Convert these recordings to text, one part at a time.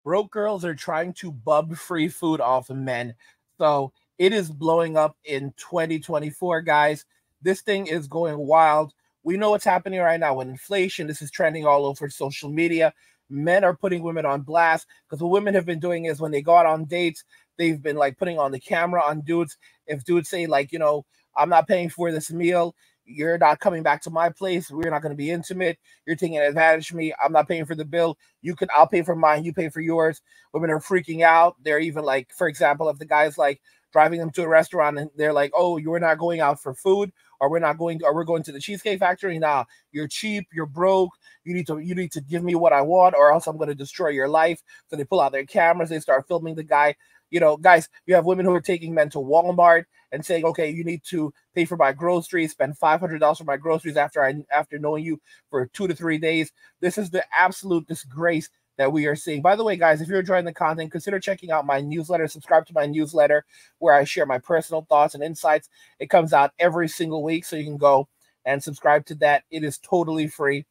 Broke girls are trying to bub free food off of men. So it is blowing up in 2024, guys. This thing is going wild. We know what's happening right now with inflation. This is trending all over social media. Men are putting women on blast because what women have been doing is when they go out on dates, they've been like putting on the camera on dudes. If dudes say like, you know, I'm not paying for this meal, you're not coming back to my place, we're not going to be intimate, you're taking advantage of me, I'm not paying for the bill, I'll pay for mine, you pay for yours. Women are freaking out. They're even like, for example, if the guy's like driving them to a restaurant and they're like, oh, you're not going out for food, or we're going to the Cheesecake Factory. Nah, you're cheap, you're broke, you need to give me what I want, or else I'm going to destroy your life. So they pull out their cameras, they start filming the guy. You know, guys, you have women who are taking men to Walmart and saying, okay, you need to pay for my groceries, spend $500 for my groceries after knowing you for 2 to 3 days. This is the absolute disgrace that we are seeing. By the way, guys, if you're enjoying the content, consider checking out my newsletter. Subscribe to my newsletter where I share my personal thoughts and insights. It comes out every single week, so you can go and subscribe to that. It is totally free.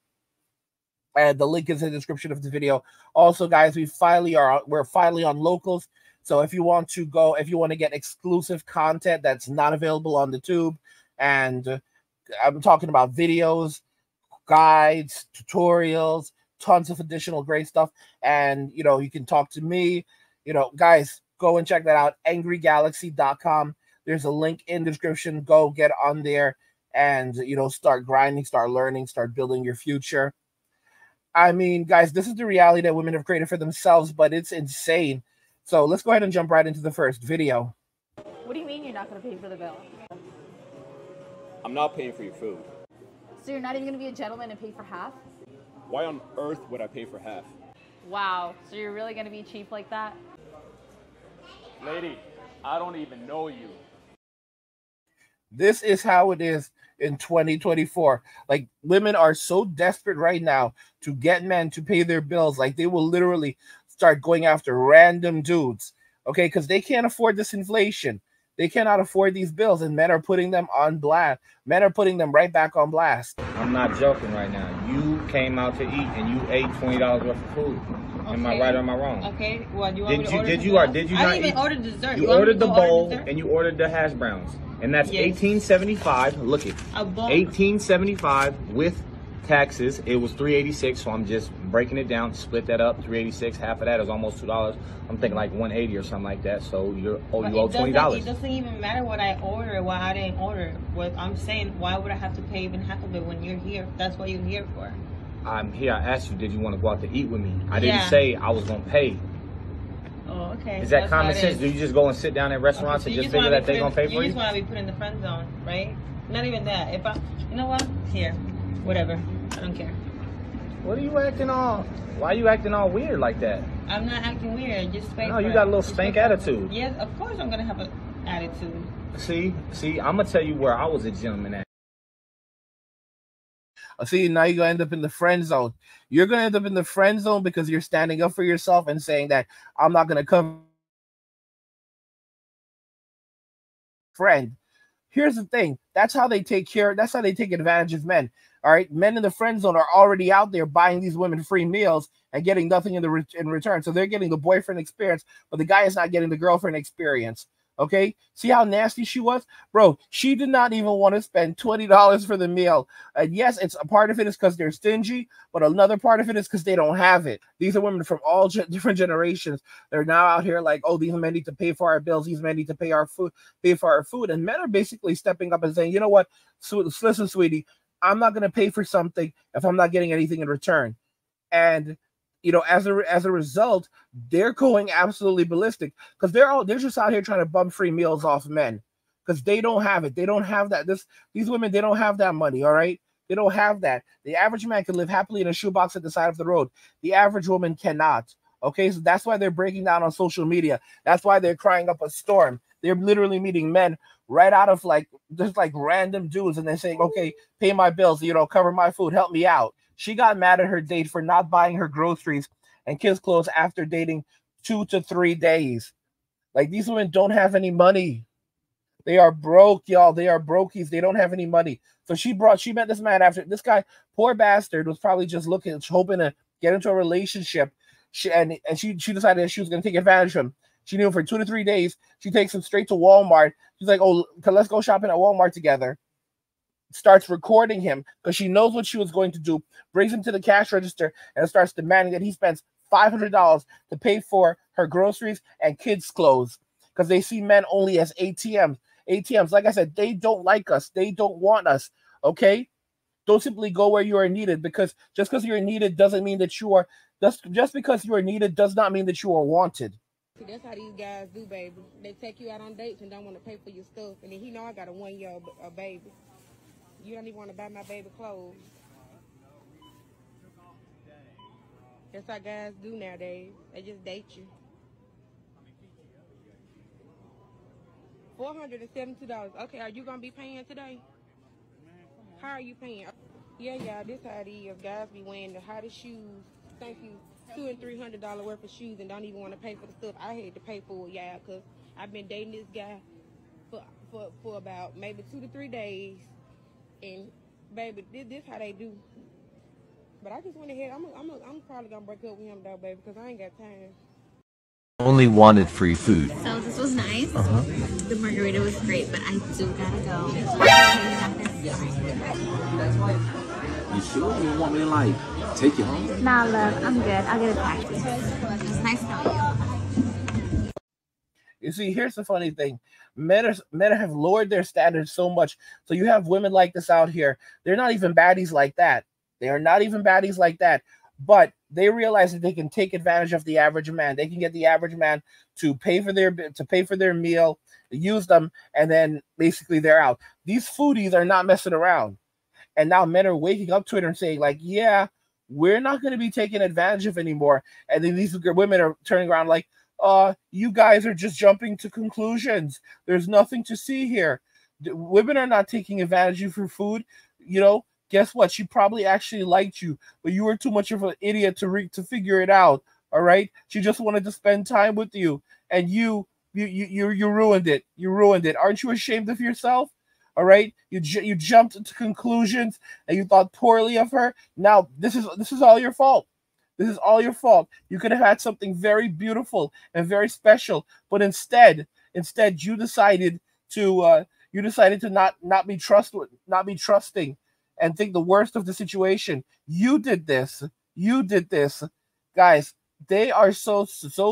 And the link is in the description of the video. Also, guys, we're finally on Locals. So if you want to get exclusive content that's not available on the tube, and I'm talking about videos, guides, tutorials, tons of additional great stuff, and you know, you can talk to me. You know, guys, go and check that out, angrygalaxy.com. There's a link in the description. Go get on there and, you know, start grinding, start learning, start building your future. I mean, guys, this is the reality that women have created for themselves, but it's insane. So let's go ahead and jump right into the first video. What do you mean you're not going to pay for the bill? I'm not paying for your food. So you're not even going to be a gentleman and pay for half? Why on earth would I pay for half? Wow, so you're really going to be cheap like that? Lady, I don't even know you. This is how it is in 2024. Like, women are so desperate right now to get men to pay their bills. Like, they will literally start going after random dudes, okay, because they can't afford this inflation. They cannot afford these bills, and men are putting them on blast. Men are putting them right back on blast. I'm not joking right now. You came out to eat and you ate $20 worth of food. Okay. Am I right or am I wrong? Okay. Well, you want me to order did you I not didn't even order dessert. You ordered the bowl and you ordered the hash browns, and that's $18.75. Look it. $18.75 with taxes. It was $3.86, so I'm just breaking it down, split that up. $3.86, half of that is almost $2. I'm thinking like $1.80 or something like that. So you owe $20. It doesn't even matter what I order, what I didn't order. What I'm saying, why would I have to pay even half of it when you're here? That's what you're here for. I'm here. I asked you, did you want to go out to eat with me? I didn't say I was gonna pay. Oh, okay. Is that common sense? Do you just go and sit down at restaurants and just figure that they're gonna pay for you? You just want to be put in the friend zone, right? Not even that. You know what? Here, whatever. I don't care. What are you acting all? Why are you acting all weird like that? I'm not acting weird. Just spank. No, you got a little spank attitude. Yes, of course I'm gonna have an attitude. See, I'm gonna tell you where I was a gentleman at. See, now you're gonna end up in the friend zone. You're gonna end up in the friend zone because you're standing up for yourself and saying that I'm not gonna come. Friend. Here's the thing. That's how they take advantage of men. All right. Men in the friend zone are already out there buying these women free meals and getting nothing in return. So they're getting the boyfriend experience, but the guy is not getting the girlfriend experience. Okay. See how nasty she was? Bro, she did not even want to spend $20 for the meal. And yes, it's a part of it is because they're stingy, but another part of it is because they don't have it. These are women from all different generations. They're now out here like, oh, these men need to pay for our bills. These men need to pay for our food. And men are basically stepping up and saying, you know what? Listen, sweetie, I'm not going to pay for something if I'm not getting anything in return. And you know, as a result, they're going absolutely ballistic because they're just out here trying to bum free meals off men because they don't have it. They don't have that. These women, they don't have that money. All right, they don't have that. The average man can live happily in a shoebox at the side of the road. The average woman cannot. Okay, so that's why they're breaking down on social media. That's why they're crying up a storm. They're literally meeting men right out of just random dudes, and they're saying, okay, pay my bills, you know, cover my food, help me out. She got mad at her date for not buying her groceries and kids' clothes after dating 2 to 3 days. Like, these women don't have any money. They are broke, y'all. They are brokies. They don't have any money. So she met this man after this guy, poor bastard, was probably just hoping to get into a relationship She decided that she was going to take advantage of him. She knew him for 2 to 3 days. She takes him straight to Walmart. She's like, oh, let's go shopping at Walmart together. Starts recording him because she knows what she was going to do. Brings him to the cash register and starts demanding that he spends $500 to pay for her groceries and kids' clothes because they see men only as ATMs. ATMs, like I said, they don't like us. They don't want us, okay? Don't simply go where you are needed, because just because you're needed doesn't mean that you are, just because you are needed does not mean that you are wanted. That's how these guys do, baby. They take you out on dates and don't want to pay for your stuff. And then he know I got a 1-year-old baby. You don't even want to buy my baby clothes. That's how guys do nowadays. They just date you. $472. Okay, are you going to be paying today? How are you paying? Yeah, this how it is. Guys be wearing the hottest shoes. Thank you. $200 and $300 worth of shoes and don't even want to pay for the stuff I had to pay for, yeah, because I've been dating this guy for about maybe 2 to 3 days. And, baby, this how they do. But I just went ahead. I'm probably going to break up with him, though, baby, because I ain't got time. Only wanted free food. So this was nice. The margarita was great, but I do gotta go. You sure you want me to like take you home? Nah, love, I'm good. I'll get a taxi. It's nice knowing you. You see, here's the funny thing. Men have lowered their standards so much. So you have women like this out here. They're not even baddies like that. They are not even baddies like that. But they realize that they can take advantage of the average man. They can get the average man to pay for their meal, use them, and then basically they're out. These foodies are not messing around. And now men are waking up to it and saying, like, yeah, we're not going to be taken advantage of anymore. And then these women are turning around like, you guys are just jumping to conclusions. There's nothing to see here. Women are not taking advantage of you for food. You know, guess what? She probably actually liked you, but you were too much of an idiot to figure it out. All right? She just wanted to spend time with you, and you ruined it. You ruined it. Aren't you ashamed of yourself? All right? You jumped to conclusions and you thought poorly of her. Now this is all your fault. This is all your fault. You could have had something very beautiful and very special, but instead you decided to not be trusting, and think the worst of the situation. You did this. Guys, they are so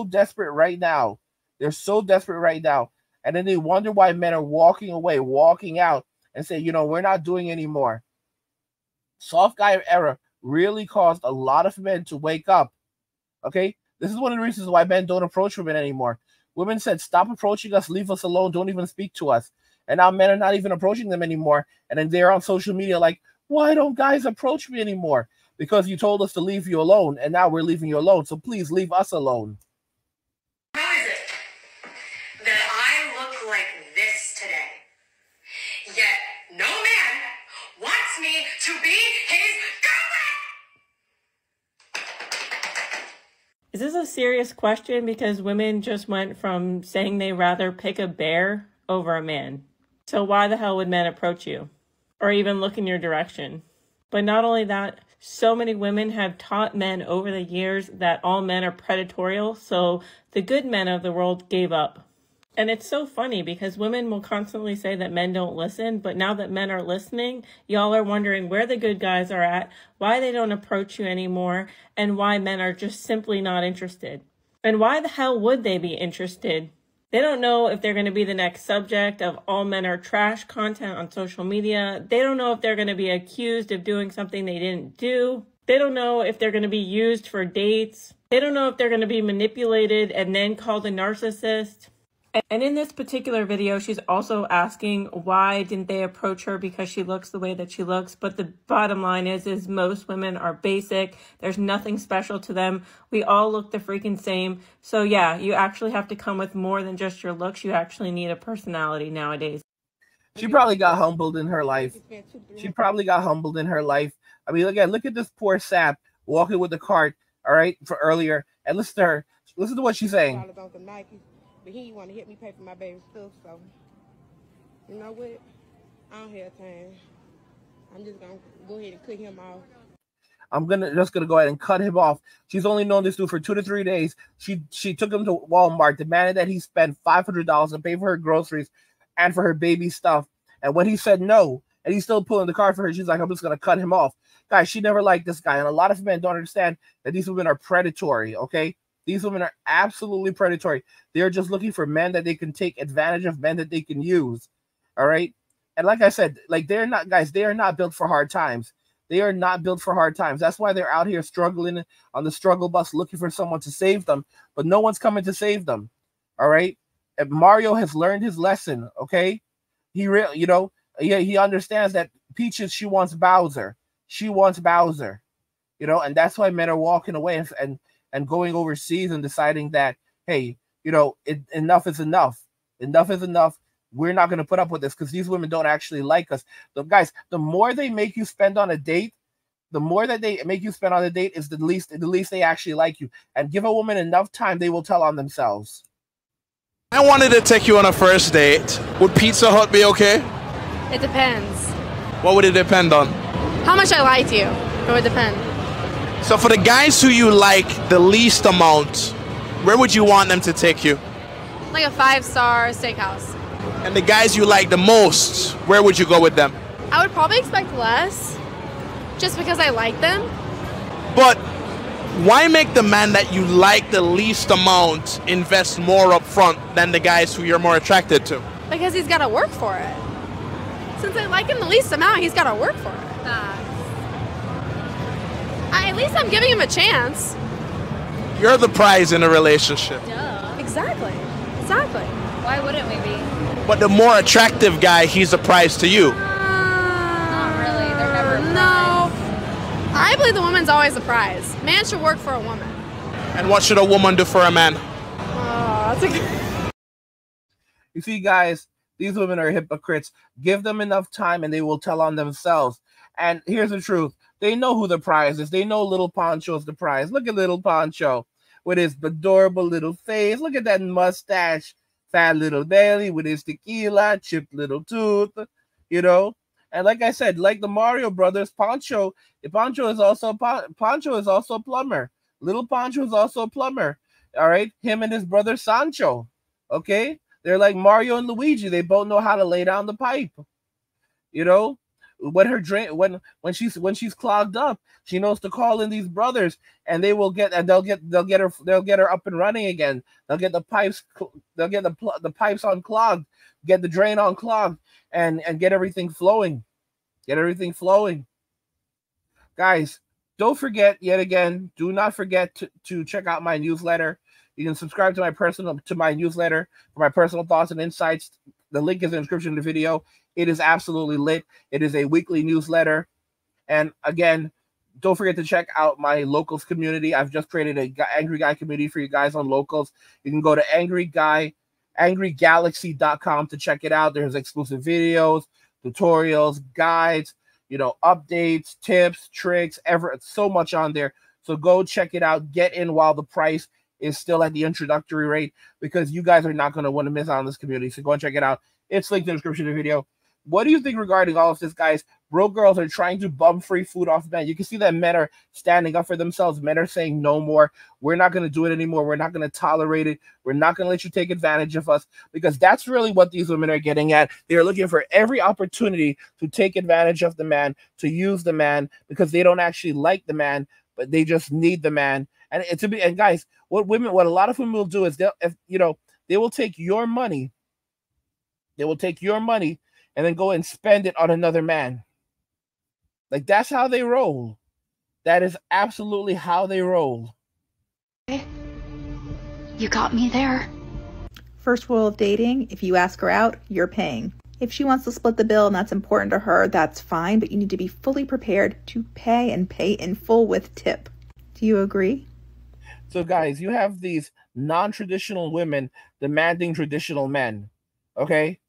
desperate right now. They're so desperate right now. And then they wonder why men are walking away, walking out, and say, you know, we're not doing anymore. Soft guy era really caused a lot of men to wake up. Okay? This is one of the reasons why men don't approach women anymore. Women said, stop approaching us, leave us alone, don't even speak to us. And now men are not even approaching them anymore. And then they're on social media like, why don't guys approach me anymore? Because you told us to leave you alone, and now we're leaving you alone. So please leave us alone. How is it that I look like this today, yet no man wants me to be his girlfriend? Is this a serious question? Because women just went from saying they rather pick a bear over a man. So why the hell would men approach you? Or even look in your direction? But not only that, so many women have taught men over the years that all men are predatory, so the good men of the world gave up. And it's so funny because women will constantly say that men don't listen, but now that men are listening, y'all are wondering where the good guys are at, why they don't approach you anymore, and why men are just simply not interested. And why the hell would they be interested? They don't know if they're going to be the next subject of all men are trash content on social media. They don't know if they're going to be accused of doing something they didn't do. They don't know if they're going to be used for dates. They don't know if they're going to be manipulated and then called a narcissist. And in this particular video, she's also asking why didn't they approach her because she looks the way that she looks. But the bottom line is most women are basic. There's nothing special to them. We all look the freaking same. So yeah, you actually have to come with more than just your looks. You actually need a personality nowadays. She probably got humbled in her life. I mean, again, look at this poor sap walking with the cart, all right, for earlier. And listen to her. Listen to what she's saying. But he want to help me pay for my baby stuff, so you know what? I don't have time. I'm just gonna go ahead and cut him off. I'm just gonna go ahead and cut him off. She's only known this dude for 2 to 3 days. She took him to Walmart, demanded that he spend $500 to pay for her groceries and for her baby stuff. And when he said no, and he's still pulling the card for her, she's like, I'm just gonna cut him off. Guys, she never liked this guy. And a lot of men don't understand that these women are predatory, okay? These women are absolutely predatory. They're just looking for men that they can take advantage of, men that they can use. All right. And like I said, like they are not built for hard times. They are not built for hard times. That's why they're out here struggling on the struggle bus, looking for someone to save them, but no one's coming to save them. All right. And Mario has learned his lesson. Okay. He understands that Peaches, she wants Bowser. She wants Bowser, and that's why men are walking away and going overseas and deciding that, hey, enough is enough. Enough is enough. We're not going to put up with this because these women don't actually like us. Guys, the more they make you spend on a date, the more that they make you spend on a date is the least they actually like you. And give a woman enough time, they will tell on themselves. I wanted to take you on a first date. Would Pizza Hut be okay? It depends. What would it depend on? How much I liked you. It would depend. So for the guys who you like the least amount, where would you want them to take you? Like a 5-star steakhouse. And the guys you like the most, where would you go with them? I would probably expect less, just because I like them. But why make the man that you like the least amount invest more up front than the guys who you're more attracted to? Because he's got to work for it. Since I like him the least amount, he's got to work for it. At least I'm giving him a chance. You're the prize in a relationship. Duh. Exactly. Why wouldn't we be? But the more attractive guy, he's a prize to you. Not really. They're never a prize. No. I believe the woman's always a prize. Man should work for a woman. And what should a woman do for a man? Oh, that's a good... You see, guys, these women are hypocrites. Give them enough time and they will tell on themselves. And here's the truth. They know who the prize is. They know Little Poncho's the prize. Look at Little Poncho with his adorable little face. Look at that mustache. Fat little belly with his tequila, chipped little tooth, And like I said, like the Mario brothers, Poncho is also a plumber. Little Poncho is also a plumber. All right, him and his brother Sancho. Okay, they're like Mario and Luigi. They both know how to lay down the pipe. When her drain when she's clogged up, she knows to call in these brothers, and they'll get her up and running again. They'll get the pipes unclogged, get the drain unclogged, and get everything flowing. Guys, don't forget yet again. Do not forget to check out my newsletter. You can subscribe to my newsletter for my personal thoughts and insights. The link is in the description of the video. It is absolutely lit. It is a weekly newsletter. And again, don't forget to check out my locals community. I've just created a Angry Guy community for you guys on locals. You can go to angrygalaxy.com to check it out. There's exclusive videos, tutorials, guides, updates, tips, tricks, so much on there. So go check it out. Get in while the price is still at the introductory rate, because you guys are not going to want to miss out on this community. So go and check it out. It's linked in the description of the video. What do you think regarding all of this, guys? Broke girls are trying to bum free food off men. You can see that men are standing up for themselves. Men are saying no more. We're not going to do it anymore. We're not going to tolerate it. We're not going to let you take advantage of us, because that's really what these women are getting at. They're looking for every opportunity to take advantage of the man, to use the man, because they don't actually like the man, but they just need the man. And guys, what a lot of women will do is they will take your money. They will take your money and then go and spend it on another man. Like, that's how they roll. That is absolutely how they roll. You got me there. First rule of dating, if you ask her out, you're paying. If she wants to split the bill and that's important to her, that's fine, but you need to be fully prepared to pay, and pay in full with tip. Do you agree? So guys, you have these non-traditional women demanding traditional men. Okay?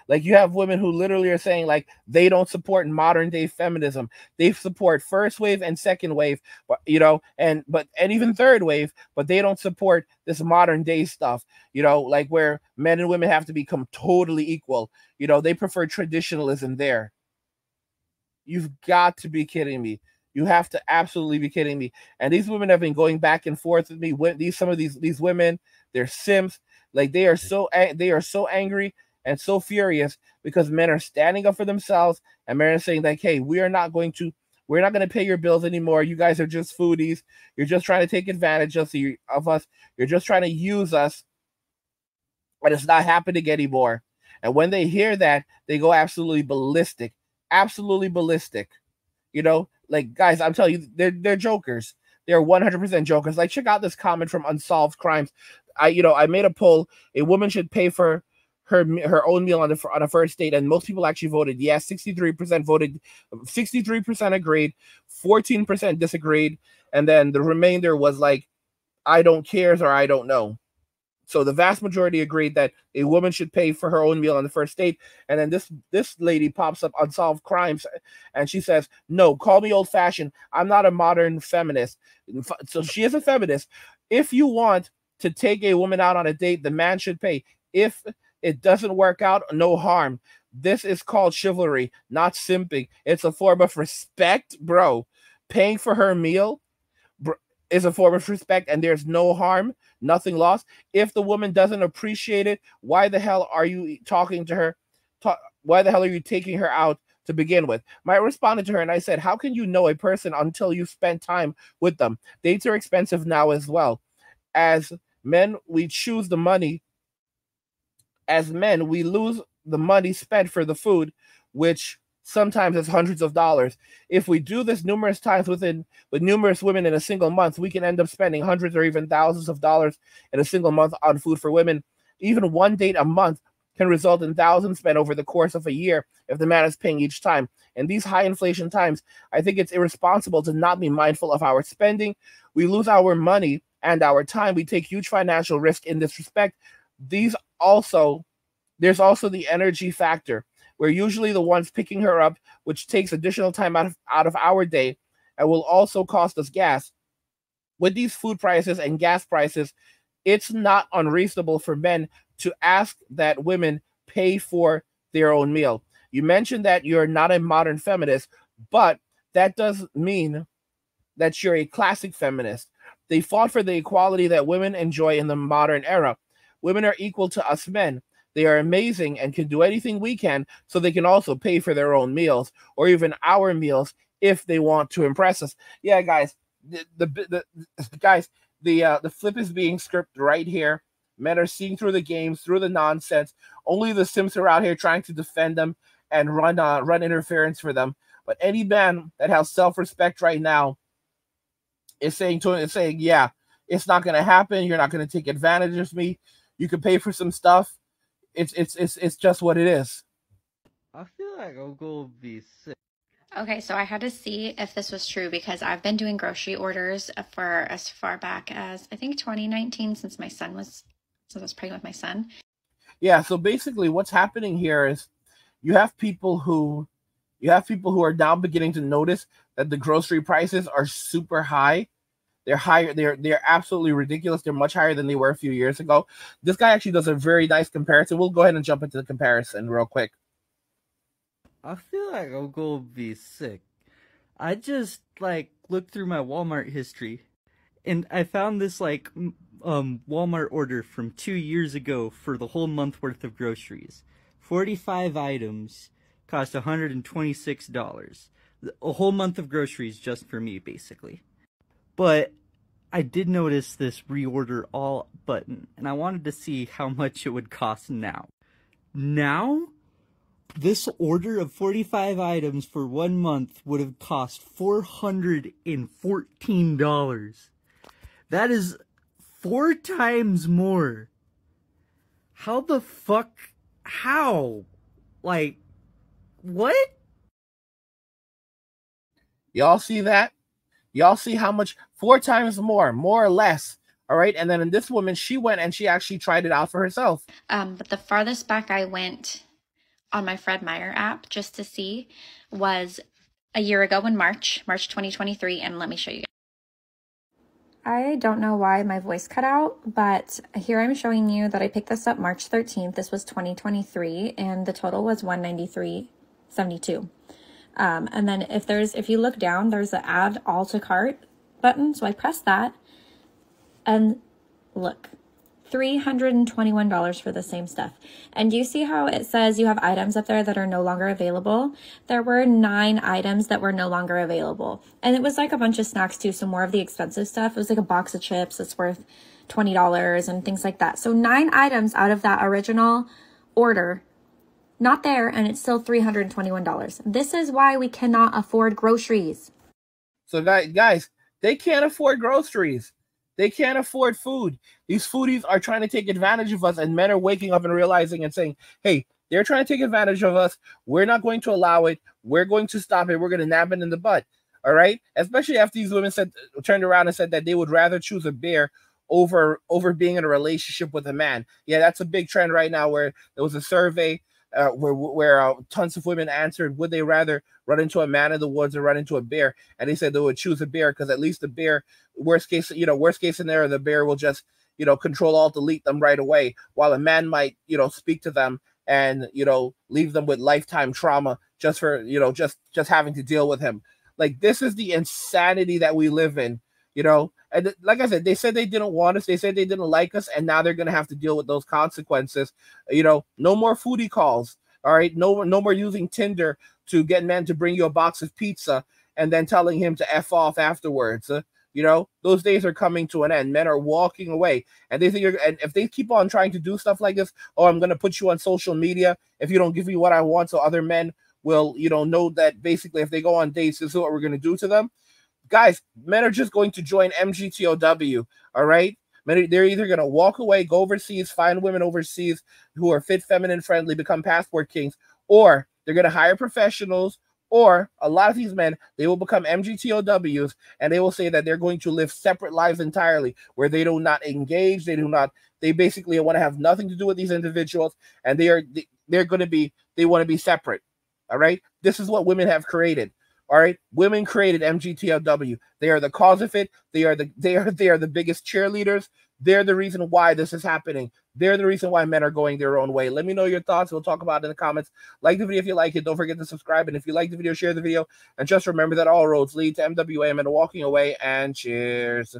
Like, you have women who literally are saying, like, they don't support modern day feminism. They support first wave and second wave, but and even third wave, but they don't support this modern day stuff, like where men and women have to become totally equal. They prefer traditionalism there. You've got to be kidding me. You have to absolutely be kidding me. And these women have been going back and forth with me. Some of these women, they're simps. Like they are so angry and so furious because men are standing up for themselves and men are saying like, hey, we're not going to pay your bills anymore. You guys are just foodies. You're just trying to take advantage of us. You're just trying to use us. And it's not happening anymore. And when they hear that, they go absolutely ballistic. Absolutely ballistic. You know, like, guys, I'm telling you, they're jokers. They're 100% jokers. Like, check out this comment from Unsolved Crimes. I made a poll. A woman should pay for her own meal on a first date, and most people actually voted yes. 63% voted, 63% agreed, 14% disagreed, and then the remainder was like, I don't care or I don't know. So the vast majority agreed that a woman should pay for her own meal on the first date. And then this lady pops up Unsolved Crimes, and she says, no, call me old-fashioned. I'm not a modern feminist. So she is a feminist. If you want to take a woman out on a date, the man should pay. If it doesn't work out, no harm. This is called chivalry, not simping. It's a form of respect, bro. Paying for her meal is a form of respect, and there's no harm, nothing lost. If the woman doesn't appreciate it, why the hell are you talking to her? Why the hell are you taking her out to begin with? I responded to her and I said, how can you know a person until you spend time with them? Dates are expensive now as well. As men, we choose the money. As men, we lose the money spent for the food, which sometimes is hundreds of dollars. If we do this numerous times with numerous women in a single month, we can end up spending hundreds or even thousands of dollars in a single month on food for women. Even one date a month can result in thousands spent over the course of a year if the man is paying each time. In these high inflation times, I think it's irresponsible to not be mindful of our spending. We lose our money and our time. We take huge financial risk in this respect. There's also the energy factor. We're usually the ones picking her up, which takes additional time out of our day and will also cost us gas. With these food prices and gas prices, it's not unreasonable for men to ask that women pay for their own meal. You mentioned that you're not a modern feminist, but that doesn't mean that you're a classic feminist. They fought for the equality that women enjoy in the modern era. Women are equal to us men. They are amazing and can do anything we can, so they can also pay for their own meals or even our meals if they want to impress us. Yeah, guys, the flip is being scripted right here. Men are seeing through the games, through the nonsense. Only the simps are out here trying to defend them and run interference for them. But any man that has self-respect right now is saying, yeah, it's not going to happen. You're not going to take advantage of me. You can pay for some stuff. It's just what it is. I feel like I'm gonna be sick. Okay, so I had to see if this was true because I've been doing grocery orders for as far back as I think 2019 since I was pregnant with my son. Yeah, so basically what's happening here is you have people who are now beginning to notice that the grocery prices are super high. They're higher. They're absolutely ridiculous. They're much higher than they were a few years ago. This guy actually does a very nice comparison. We'll go ahead and jump into the comparison real quick. I feel like I'm gonna be sick. I just looked through my Walmart history, and I found this Walmart order from 2 years ago for the whole month worth of groceries. 45 items cost $126. A whole month of groceries just for me, basically. But I did notice this reorder all button, and I wanted to see how much it would cost now. Now, this order of 45 items for 1 month would have cost $414. That is 4 times more. How the fuck? How? What? Y'all see that? Y'all see how much? 4 times more or less. All right. And then in this woman, she went and she actually tried it out for herself. But the farthest back I went on my Fred Meyer app just to see was a year ago in March 2023. And let me show you. I don't know why my voice cut out, but here I'm showing you that I picked this up March 13th. This was 2023, and the total was $193.72. And then if you look down, there's the add all to cart button. So I press that and look, $321 for the same stuff. And you see how it says you have items up there that are no longer available? There were 9 items that were no longer available. And it was like a bunch of snacks too. So more of the expensive stuff. It was like a box of chips that's worth $20 and things like that. So 9 items out of that original order, not there, and it's still $321. This is why we cannot afford groceries. So guys, they can't afford groceries. They can't afford food. These foodies are trying to take advantage of us, and men are waking up and realizing and saying, hey, they're trying to take advantage of us. We're not going to allow it. We're going to stop it. We're going to nab it in the butt. All right? Especially after these women turned around and said that they would rather choose a bear over being in a relationship with a man. Yeah, that's a big trend right now, where there was a survey where tons of women answered, would they rather run into a man in the woods or run into a bear? And they said they would choose a bear because at least the bear, worst case scenario, the bear will just, control alt delete them right away, while a man might, speak to them and, leave them with lifetime trauma just for, just having to deal with him. Like, this is the insanity that we live in, And like I said, they said they didn't want us. They said they didn't like us, and now they're going to have to deal with those consequences. No more foodie calls. All right. No more using Tinder to get men to bring you a box of pizza and then telling him to F off afterwards. Those days are coming to an end. Men are walking away, and they think and if they keep on trying to do stuff like this, oh, I'm going to put you on social media if you don't give me what I want, so other men will, know that basically if they go on dates, this is what we're going to do to them. Guys, men are just going to join MGTOW, all right? Men, they're either going to walk away, go overseas, find women overseas who are fit, feminine, friendly, become passport kings, or they're going to hire professionals, or a lot of these men, they will become MGTOWs, and they will say that they're going to live separate lives entirely, where they do not engage, they basically want to have nothing to do with these individuals, and they want to be separate, all right? This is what women have created. All right, women created MGTOW. They are the cause of it. They are the biggest cheerleaders. They're the reason why this is happening. They're the reason why men are going their own way. Let me know your thoughts. We'll talk about it in the comments. Like the video if you like it. Don't forget to subscribe. And if you like the video, share the video. And just remember that all roads lead to MWA and walking away. And cheers.